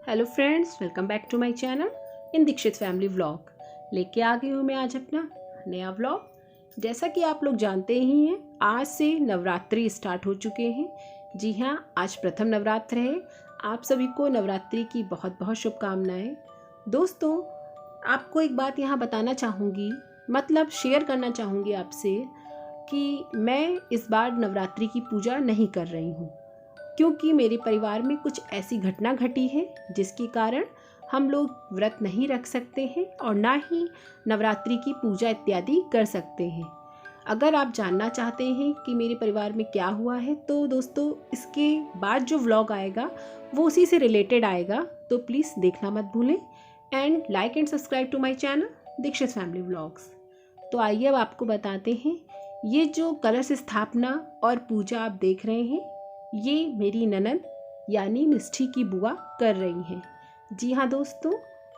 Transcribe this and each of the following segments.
Hello friends, welcome back to my channel in Dikshit family vlog. लेके आ गई हूँ मैं आज अपना नया व्लॉग। जैसा कि आप लोग जानते ही हैं, आज से नवरात्रि स्टार्ट हो चुके हैं। जी हाँ, आज प्रथम नवरात्र है। आप सभी को नवरात्रि की बहुत बहुत शुभकामनाएं। दोस्तों, आपको एक बात यहाँ बताना चाहूँगी, मतलब शेयर करना चाहूँगी आपसे कि मैं इस बार नवरात्रि की पूजा नहीं कर रही हूँ, क्योंकि मेरे परिवार में कुछ ऐसी घटना घटी है जिसके कारण हम लोग व्रत नहीं रख सकते हैं और ना ही नवरात्रि की पूजा इत्यादि कर सकते हैं। अगर आप जानना चाहते हैं कि मेरे परिवार में क्या हुआ है, तो दोस्तों इसके बाद जो व्लॉग आएगा वो उसी से रिलेटेड आएगा, तो प्लीज़ देखना मत भूलें। And like and subscribe to my channel Dikshit family vlogs. तो आइए अब आपको बताते हैं, ये जो कलश स्थापना और पूजा आप देख रहे हैं, ये मेरी ननद यानी मिष्ठी की बुआ कर रही हैं। जी हाँ दोस्तों,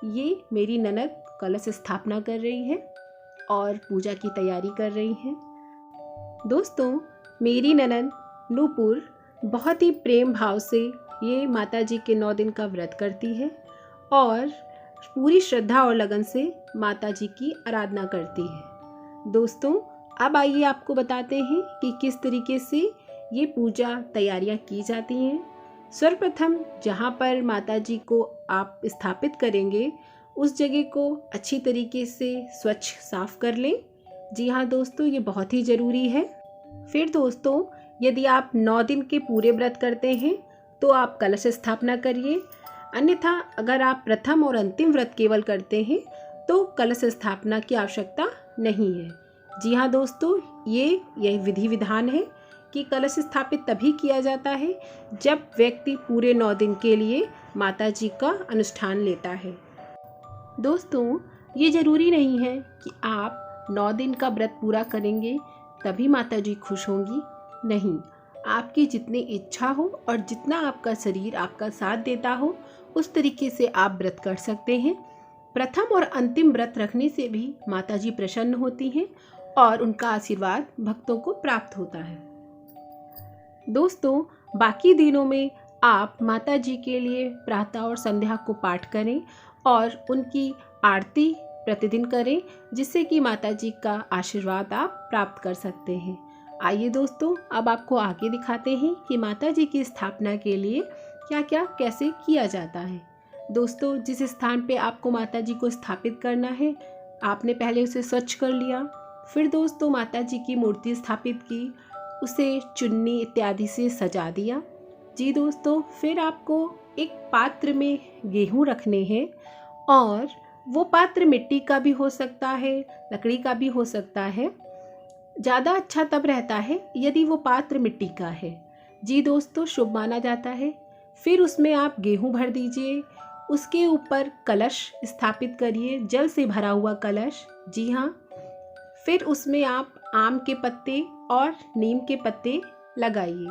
ये मेरी ननद कलश स्थापना कर रही है और पूजा की तैयारी कर रही हैं। दोस्तों, मेरी ननद नूपुर बहुत ही प्रेम भाव से ये माता जी के 9 दिन का व्रत करती है और पूरी श्रद्धा और लगन से माता जी की आराधना करती है। दोस्तों, अब आइए आपको बताते हैं कि किस तरीके से ये पूजा तैयारियां की जाती हैं। सर्वप्रथम जहाँ पर माता जी को आप स्थापित करेंगे, उस जगह को अच्छी तरीके से स्वच्छ साफ कर लें। जी हाँ दोस्तों, ये बहुत ही ज़रूरी है। फिर दोस्तों, यदि आप 9 दिन के पूरे व्रत करते हैं तो आप कलश स्थापना करिए। अन्यथा अगर आप प्रथम और अंतिम व्रत केवल करते हैं तो कलश स्थापना की आवश्यकता नहीं है। जी हाँ दोस्तों, यह विधि विधान है कि कलश स्थापित तभी किया जाता है जब व्यक्ति पूरे 9 दिन के लिए माता जी का अनुष्ठान लेता है। दोस्तों, ये ज़रूरी नहीं है कि आप 9 दिन का व्रत पूरा करेंगे तभी माता जी खुश होंगी। नहीं, आपकी जितनी इच्छा हो और जितना आपका शरीर आपका साथ देता हो, उस तरीके से आप व्रत कर सकते हैं। प्रथम और अंतिम व्रत रखने से भी माता जी प्रसन्न होती हैं और उनका आशीर्वाद भक्तों को प्राप्त होता है। दोस्तों, बाकी दिनों में आप माता जी के लिए प्रातः और संध्या को पाठ करें और उनकी आरती प्रतिदिन करें, जिससे कि माता जी का आशीर्वाद आप प्राप्त कर सकते हैं। आइए दोस्तों, अब आपको आगे दिखाते हैं कि माता जी की स्थापना के लिए क्या क्या कैसे किया जाता है। दोस्तों, जिस स्थान पे आपको माता जी को स्थापित करना है, आपने पहले उसे स्वच्छ कर लिया। फिर दोस्तों, माता जी की मूर्ति स्थापित की, उसे चुन्नी इत्यादि से सजा दिया। जी दोस्तों, फिर आपको एक पात्र में गेहूं रखने हैं और वो पात्र मिट्टी का भी हो सकता है, लकड़ी का भी हो सकता है। ज़्यादा अच्छा तब रहता है यदि वो पात्र मिट्टी का है। जी दोस्तों, शुभ माना जाता है। फिर उसमें आप गेहूं भर दीजिए, उसके ऊपर कलश स्थापित करिए, जल से भरा हुआ कलश। जी हाँ, फिर उसमें आप आम के पत्ते और नीम के पत्ते लगाइए।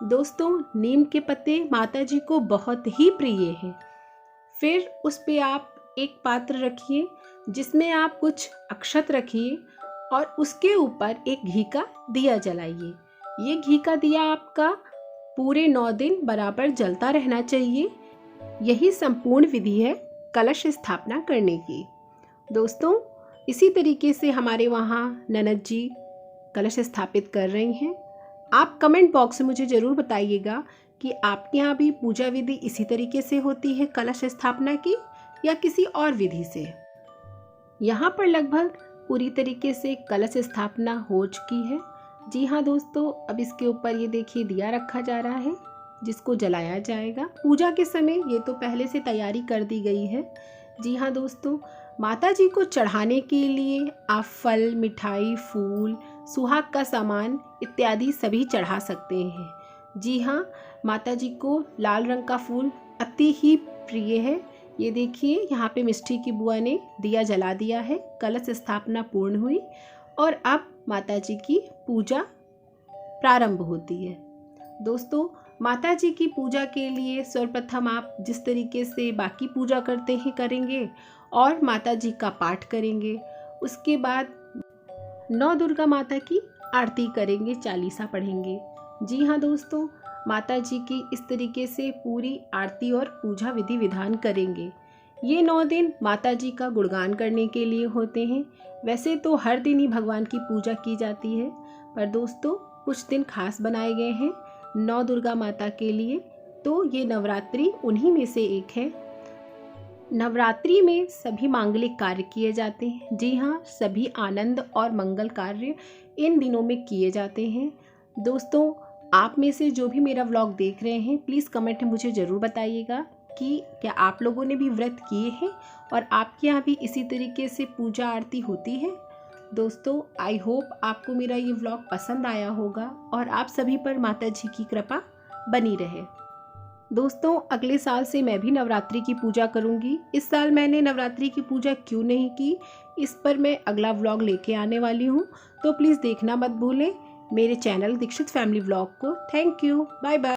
दोस्तों, नीम के पत्ते माता जी को बहुत ही प्रिय हैं। फिर उस पे आप एक पात्र रखिए जिसमें आप कुछ अक्षत रखिए और उसके ऊपर एक घी का दिया जलाइए। ये घी का दिया आपका पूरे 9 दिन बराबर जलता रहना चाहिए। यही संपूर्ण विधि है कलश स्थापना करने की। दोस्तों, इसी तरीके से हमारे वहाँ ननद जी कलश स्थापित कर रही हैं। आप कमेंट बॉक्स में मुझे ज़रूर बताइएगा कि आपके यहाँ भी पूजा विधि इसी तरीके से होती है कलश स्थापना की, या किसी और विधि से। यहाँ पर लगभग पूरी तरीके से कलश स्थापना हो चुकी है। जी हाँ दोस्तों, अब इसके ऊपर ये देखिए दिया रखा जा रहा है जिसको जलाया जाएगा। पूजा के समय ये तो पहले से तैयारी कर दी गई है। जी हाँ दोस्तों, माता जी को चढ़ाने के लिए आप फल, मिठाई, फूल, सुहाग का सामान इत्यादि सभी चढ़ा सकते हैं। जी हाँ, माता जी को लाल रंग का फूल अति ही प्रिय है। ये देखिए, यहाँ पे मिष्ठी की बुआ ने दिया जला दिया है। कलश स्थापना पूर्ण हुई और अब माता जी की पूजा प्रारंभ होती है। दोस्तों, माता जी की पूजा के लिए सर्वप्रथम आप जिस तरीके से बाकी पूजा करते हैं करेंगे और माता जी का पाठ करेंगे। उसके बाद 9 दुर्गा माता की आरती करेंगे, चालीसा पढ़ेंगे। जी हाँ दोस्तों, माता जी की इस तरीके से पूरी आरती और पूजा विधि विधान करेंगे। ये 9 दिन माता जी का गुणगान करने के लिए होते हैं। वैसे तो हर दिन ही भगवान की पूजा की जाती है, पर दोस्तों कुछ दिन खास बनाए गए हैं नौ दुर्गा माता के लिए, तो ये नवरात्रि उन्हीं में से एक है। नवरात्रि में सभी मांगलिक कार्य किए जाते हैं। जी हाँ, सभी आनंद और मंगल कार्य इन दिनों में किए जाते हैं। दोस्तों, आप में से जो भी मेरा व्लॉग देख रहे हैं, प्लीज़ कमेंट में मुझे ज़रूर बताइएगा कि क्या आप लोगों ने भी व्रत किए हैं और आपके यहाँ भी इसी तरीके से पूजा आरती होती है। दोस्तों, आई होप आपको मेरा ये व्लॉग पसंद आया होगा और आप सभी पर माता जी की कृपा बनी रहे। दोस्तों, अगले साल से मैं भी नवरात्रि की पूजा करूंगी। इस साल मैंने नवरात्रि की पूजा क्यों नहीं की, इस पर मैं अगला व्लॉग लेके आने वाली हूं, तो प्लीज़ देखना मत भूलें मेरे चैनल दीक्षित फैमिली व्लॉग को। Thank you, bye bye.